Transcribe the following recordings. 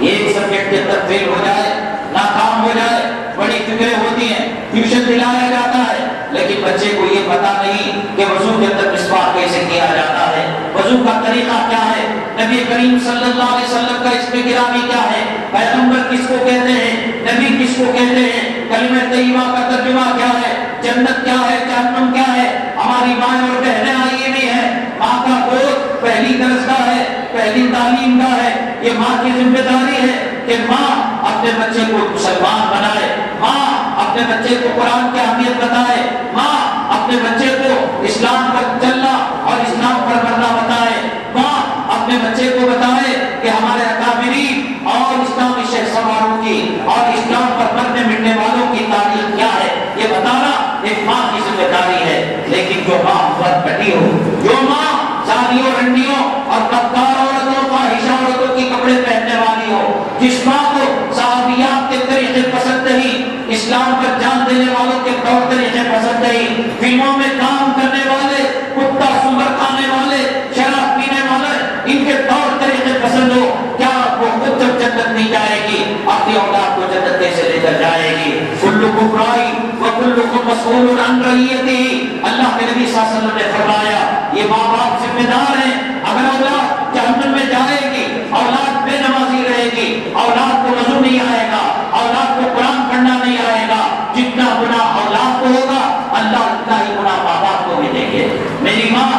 ایک سبجیکٹ کے اندر فیل ہو جائے، ناکام ہو جائے، بڑی فکریں ہوتی ہیں، ٹیوشن دلایا جاتا ہے، لیکن بچے کو یہ پتا نہیں کہ وضو کے اندر مسواک کیسے کیا جاتا ہے، وضو کا طریقہ کیا ہے، نبی کریم صلی اللہ علیہ وسلم کا اس میں گرامی کیا ہے، پیغمبر کس کو کہتے ہیں، نبی کس کو کہتے ہیں، کلمہ طیبہ کا ترجمہ کیا ہے، جنت کیا ہے، جہنم کیا ہے۔ ہماری مائیں اور بہنیں آئی ہوئی ہیں، ماں کا گود پہلی درسگاہ ہے، پہلی تعلیم گاہ ہے۔ یہ ماں کی ذمہ داری ہے کہ ماں اپنے بچے کو مسلمان بنائے، ماں اپنے بچے کو قرآن کی اہمیت بتائے، ماں اپنے بچے کو اسلام پر چلنا اور اسلام پر مرنا بتائے، ماں اپنے بچے کو بتائے کہ ہمارے اکابرین اور اسلامی شہر سواروں کی اور اسلام پر مرنے مٹنے والوں کی تاریخ کیا ہے، یہ بتانا ایک ماں کی ذمہ داری ہے۔ لیکن جو ماں بد کٹی ہو، جو ماں زانیوں رنڈیوں اور بدکار عورتوں فاحشہ عورتوں کی کپڑے پہننے والی ہو، جس ماں کو صحابیات کے طریقے پسند نہیں، اسلام پر جان دینے والوں کے طور طریقے پسند نہیں، فلموں میں کام کرنے والے، کتا سور کھانے والے، شراب پینے والے، ان کے طور طریقے پسند ہو، کیا وہ خود جب جنت نہیں جائے گی اپنی اولاد کو جنت کیسے لے کر جائے گی؟ کلکم رائی وکلکم مسئول عن رعیتہ، اللہ کے نبی صلی اللہ علیہ وسلم نے فرمایا یہ ماں باپ ذمہ دار ہیں۔ اگر اولاد جہنم میں جائے گی، اولاد بے نمازی رہے گی، اولاد کو وضو نہیں آئے گا، اولاد کو قرآن پڑھنا نہیں آئے گا، جتنا گناہ اولاد کو ہوگا اللہ اتنا ہی گناہ ماں باپ کو بھی دیں گے۔ میری ماں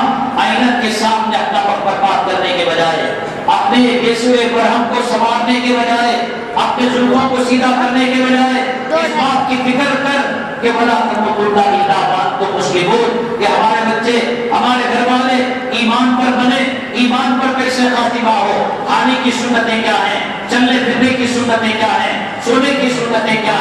آئینت کے سامنے اپنا وقت برباد کرنے کے بجائے، اپنے یسوع ابراہیم کو سنوارنے کے بجائے، اپنے زلفوں کو سیدھا کرنے کے بجائے اس بات کی فکر کر کہ بلا تموتن الا وانتم مسلمون، کہ ہمارے بچے، ہمارے گھر والے ایمان پر بنے، ایمان پر کیسے خاتمہ ہو۔ کھانے کی سنتیں کیا ہیں، چلنے پھرنے کی سنتیں کیا ہیں، سونے کی سنتیں کیا